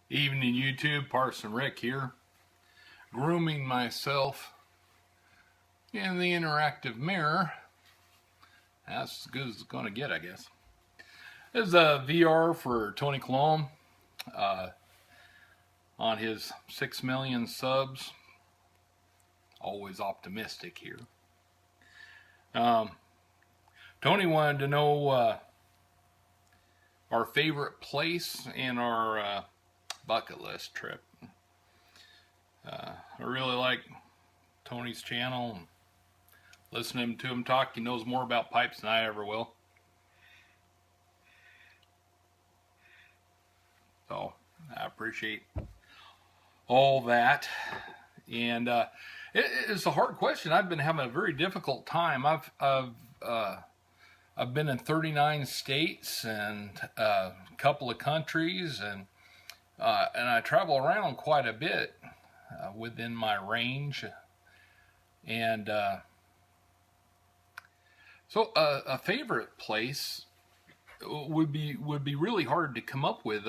Evening YouTube, Parson Rick here, grooming myself in the interactive mirror. That's as good as it's going to get, I guess. This is a VR for Tony Coulombe on his 6 million subs. Always optimistic here. Tony wanted to know our favorite place in our bucket list trip. I really like Tony's channel and listening to him talk. He knows more about pipes than I ever will. So I appreciate all that. And it's a hard question. I've been having a very difficult time. I've been in 39 states and a couple of countries, and I travel around quite a bit within my range. And so a favorite place would be really hard to come up with.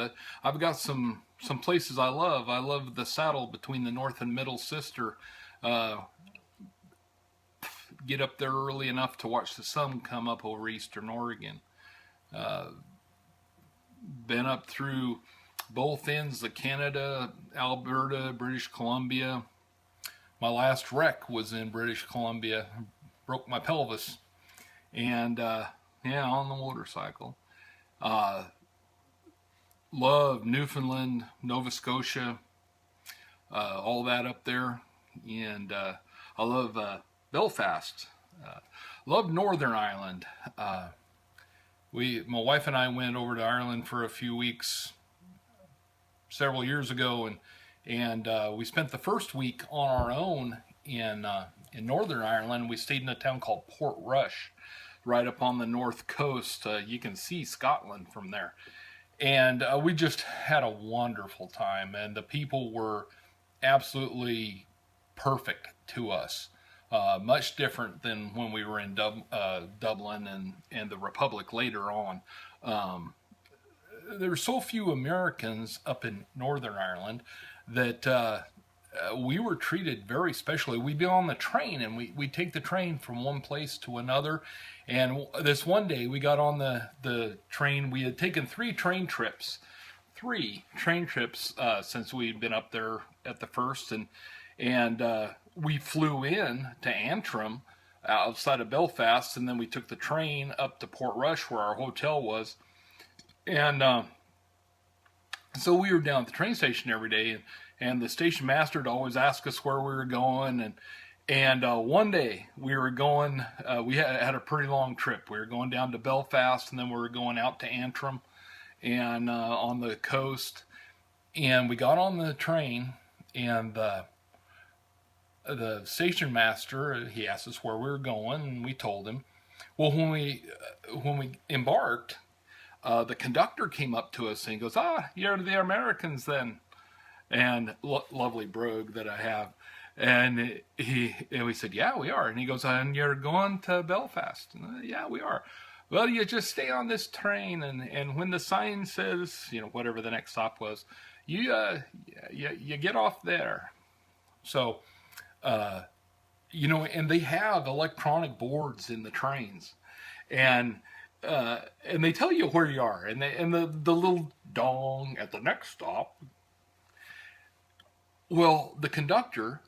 I've got some places I love. I love the saddle between the North and Middle Sister. Get up there early enough to watch the sun come up over eastern Oregon. Been up through both ends of Canada, Alberta, British Columbia. My last wreck was in British Columbia. Broke my pelvis. And yeah, on the motorcycle. Love Newfoundland, Nova Scotia, all that up there. And I love Belfast. Love Northern Ireland. My wife and I went over to Ireland for a few weeks several years ago, and we spent the first week on our own in Northern Ireland. We stayed in a town called Portrush, right up on the north coast. You can see Scotland from there. And we just had a wonderful time, and the people were absolutely perfect to us. Much different than when we were in Dublin and the Republic later on. There were so few Americans up in Northern Ireland that we were treated very specially. We'd be on the train, and we'd take the train from one place to another. And this one day we got on the train. We had taken three train trips since we'd been up there at the first, and we flew in to Antrim outside of Belfast, and then we took the train up to Portrush where our hotel was. And so we were down at the train station every day, and the station master would always ask us where we were going. And one day we were going, we had a pretty long trip. We were going down to Belfast, and then we were going out to Antrim and on the coast. And we got on the train, and the station master, he asked us where we were going, and we told him. Well, when we embarked, the conductor came up to us and he goes, "You're the Americans then." And lovely brogue that I have. And we said, "Yeah, we are." And he goes, "And you're going to Belfast?" And, "Yeah, we are." "Well, you just stay on this train, and when the sign says, whatever the next stop was, you get off there." So, and they have electronic boards in the trains, and they tell you where you are, and the little dong at the next stop. Well, the conductor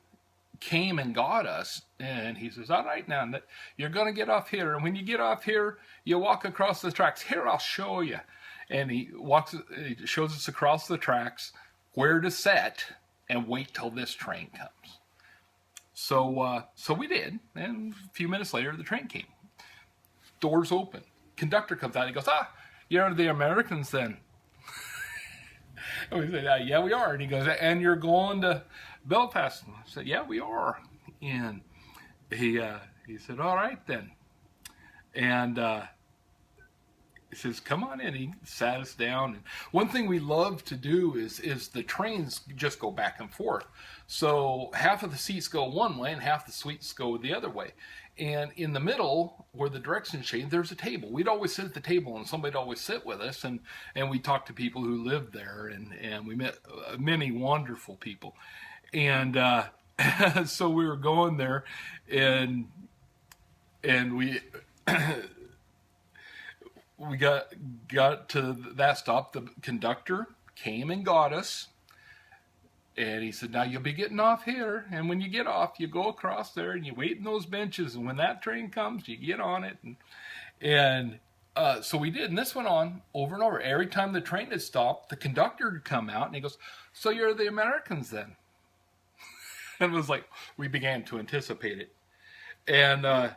came and got us, and he says, "All right, now you're going to get off here, and when you get off here, you walk across the tracks. Here, I'll show you." And he shows us across the tracks where to set and wait till this train comes. So we did, and a few minutes later, the train came. Doors open. Conductor comes out. He goes, "You're the Americans then?" And we said, "Yeah, we are." And he goes, "And you're going to Belfast?" And I said, "Yeah, we are." And he said, "All right then." And he says, "Come on in." He sat us down. And one thing we love to do is the trains just go back and forth. So half of the seats go one way and half the seats go the other way. And in the middle, where the directions change, there's a table. We'd always sit at the table, and somebody'd always sit with us, and we talked to people who lived there, and we met many wonderful people. And so we were going there, and we we got to that stop. The conductor came and got us. And he said, now you'll be getting off here. And when you get off, you go across there and you wait in those benches. And when that train comes, you get on it. And so we did. And this went on over and over. Every time the train had stopped, the conductor would come out and he goes, so you're the Americans then? And it was like, we began to anticipate it. And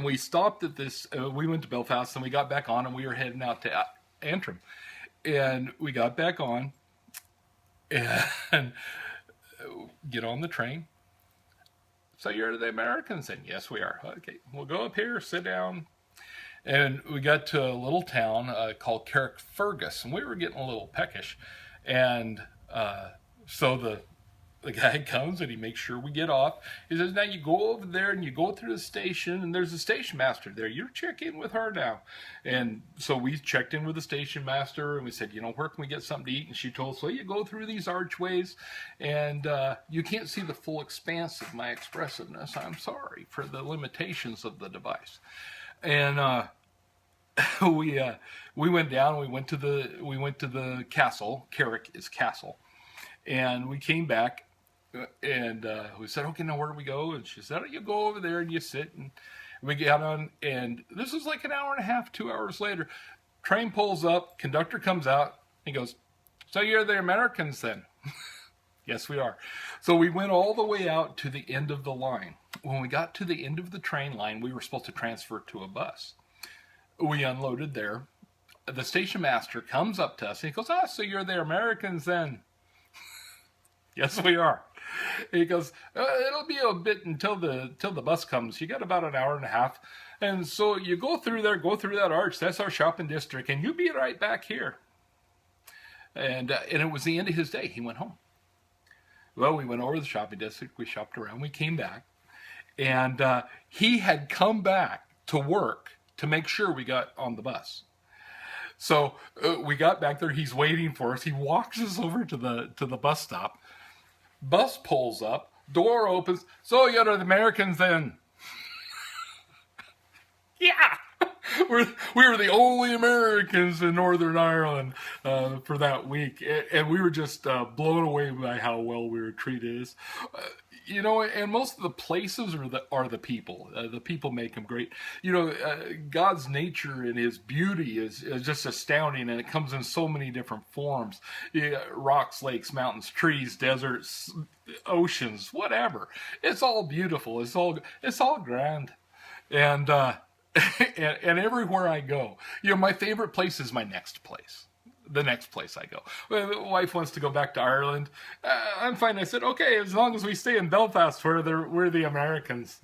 we stopped at this, we went to Belfast and we got back on and we were heading out to Antrim. And we got back on and get on the train. So you're the Americans? And yes, we are. Okay, we'll go up here, sit down. And we got to a little town called Carrickfergus, and we were getting a little peckish. And so the guy comes and he makes sure we get off. He says, now you go over there and you go through the station and there's a station master there. You check in with her now. And so we checked in with the station master and we said, where can we get something to eat? And she told us, well, you go through these archways and you can't see the full expanse of my expressiveness. I'm sorry for the limitations of the device. And we went down, we went to the castle. Carrick is castle. And we came back and we said, okay, now where do we go? And she said, oh, you go over there and you sit. And we got on, and this was like an hour and a half, 2 hours later. Train pulls up, conductor comes out, he goes, so you're the Americans then? Yes, we are. So we went all the way out to the end of the line. When we got to the end of the train line, we were supposed to transfer to a bus. We unloaded there. The station master comes up to us and he goes, so you're the Americans then? Yes, we are. He goes, it'll be a bit until the bus comes. You got about an hour and a half. And so you go through there, go through that arch. That's our shopping district. And you'll be right back here. And it was the end of his day. He went home. Well, we went over to the shopping district. We shopped around. We came back. And he had come back to work to make sure we got on the bus. So we got back there. He's waiting for us. He walks us over to the bus stop. Bus pulls up, door opens. So you're the Americans then? Yeah, we were the only Americans in Northern Ireland for that week, and we were just blown away by how well we were treated. And most of the places are the people. The people make them great. God's nature and His beauty is just astounding, and it comes in so many different forms. Rocks, lakes, mountains, trees, deserts, oceans, whatever. It's all beautiful. It's all grand, and and everywhere I go, my favorite place is my next place. The next place I go. My wife wants to go back to Ireland. I'm fine. I said, okay, as long as we stay in Belfast, we're the Americans,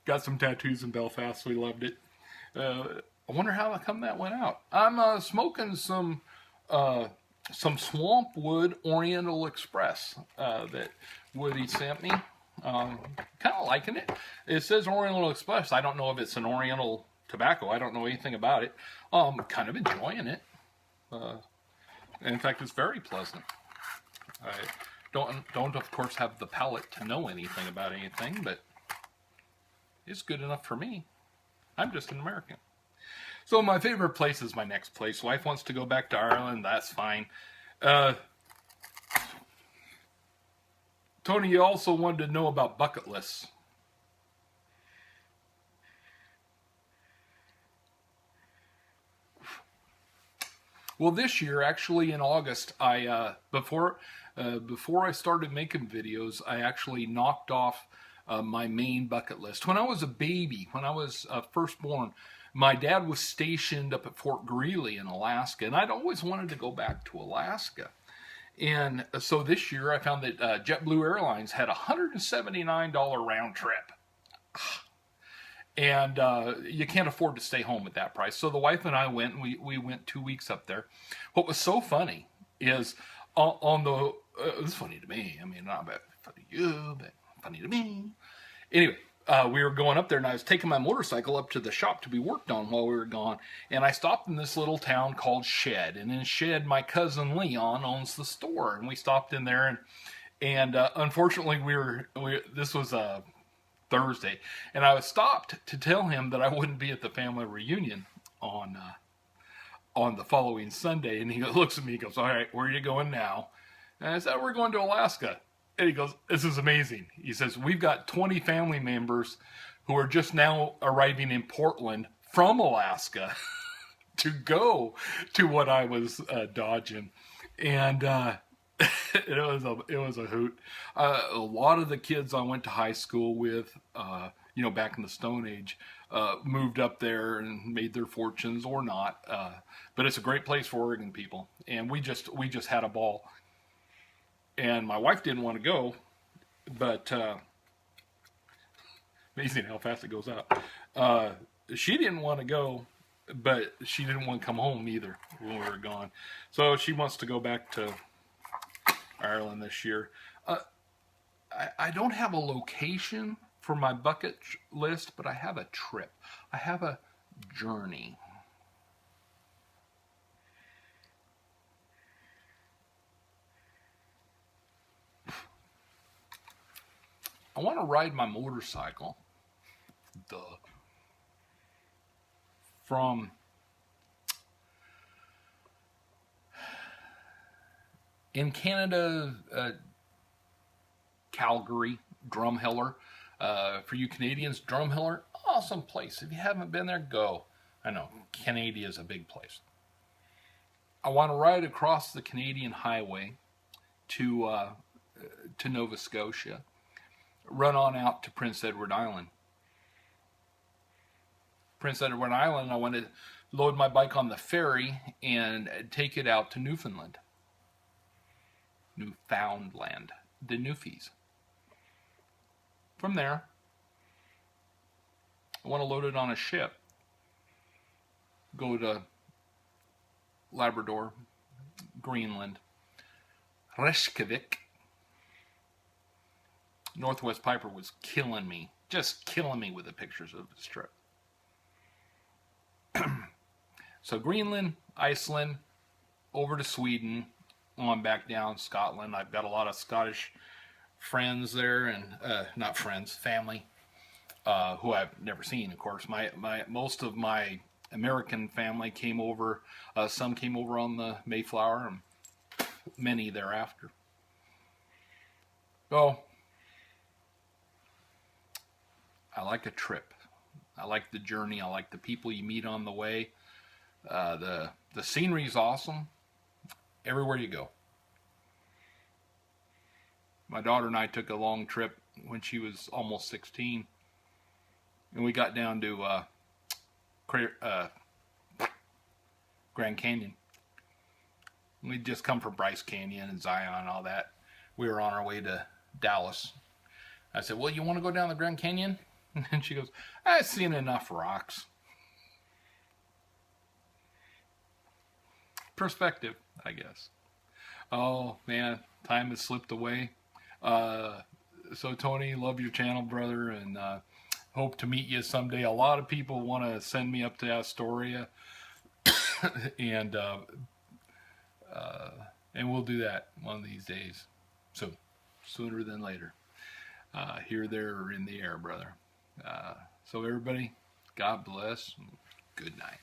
Got some tattoos in Belfast. We loved it. I wonder how come that went out. I'm smoking some Swampwood Oriental Express that Woody sent me. Kind of liking it. It says Oriental Express. I don't know if it's an Oriental tobacco. I don't know anything about it. Kind of enjoying it. In fact, it's very pleasant. I don't of course have the palate to know anything about anything, but it's good enough for me. I'm just an American. So my favorite place is my next place. Wife wants to go back to Ireland. That's fine. Tony, you also wanted to know about bucket lists. Well, this year, actually in August, I before I started making videos, I actually knocked off my main bucket list. When I was a baby, when I was first born, my dad was stationed up at Fort Greely in Alaska, and I'd always wanted to go back to Alaska. And so this year, I found that JetBlue Airlines had a $179 round trip. And you can't afford to stay home at that price. So the wife and I went, and we went 2 weeks up there. What was so funny is it was funny to me. I mean, not funny to you, but funny to me, Anyway, we were going up there, and I was taking my motorcycle up to the shop to be worked on while we were gone. And I stopped in this little town called Shed. And in Shed, my cousin Leon owns the store. And we stopped in there, and unfortunately, this was a Thursday, and I was stopped to tell him that I wouldn't be at the family reunion on the following Sunday. And he looks at me, he goes, "All right, where are you going now?" And I said, "We're going to Alaska." And he goes, "This is amazing." He says, "We've got 20 family members who are just now arriving in Portland from Alaska to go to what I was dodging." And it was a hoot. A lot of the kids I went to high school with, back in the Stone Age, moved up there and made their fortunes or not. But it's a great place for Oregon people, and we just had a ball. And my wife didn't want to go, but amazing how fast it goes up. She didn't want to go, but she didn't want to come home either when we were gone. So she wants to go back to Ireland this year. I don't have a location for my bucket list, but I have a trip. I have a journey. I want to ride my motorcycle from in Canada, Calgary, Drumheller. For you Canadians, Drumheller, awesome place. If you haven't been there, go. I know, Canada is a big place. I want to ride across the Canadian highway to Nova Scotia, run on out to Prince Edward Island. Prince Edward Island, I want to load my bike on the ferry and take it out to Newfoundland. Newfoundland, the Newfies. From there, I want to load it on a ship, go to Labrador, Greenland, Reykjavik. Northwest Piper was killing me, just killing me with the pictures of this trip. So Greenland, Iceland, over to Sweden, on back down Scotland. I've got a lot of Scottish friends there, and not friends, family, who I've never seen, of course. Most of my American family came over. Some came over on the Mayflower, and many thereafter. So I like a trip. I like the journey. I like the people you meet on the way. The scenery is awesome everywhere you go. My daughter and I took a long trip when she was almost 16, and we got down to Grand Canyon. We'd just come from Bryce Canyon and Zion and all that. We were on our way to Dallas. I said, "Well, you want to go down the Grand Canyon?" And she goes, "I've seen enough rocks." Perspective, I guess. Oh, man, time has slipped away. So, Tony, love your channel, brother, and hope to meet you someday. A lot of people want to send me up to Astoria, and we'll do that one of these days. So, sooner than later. Here, there, or in the air, brother. So everybody, God bless. Good night.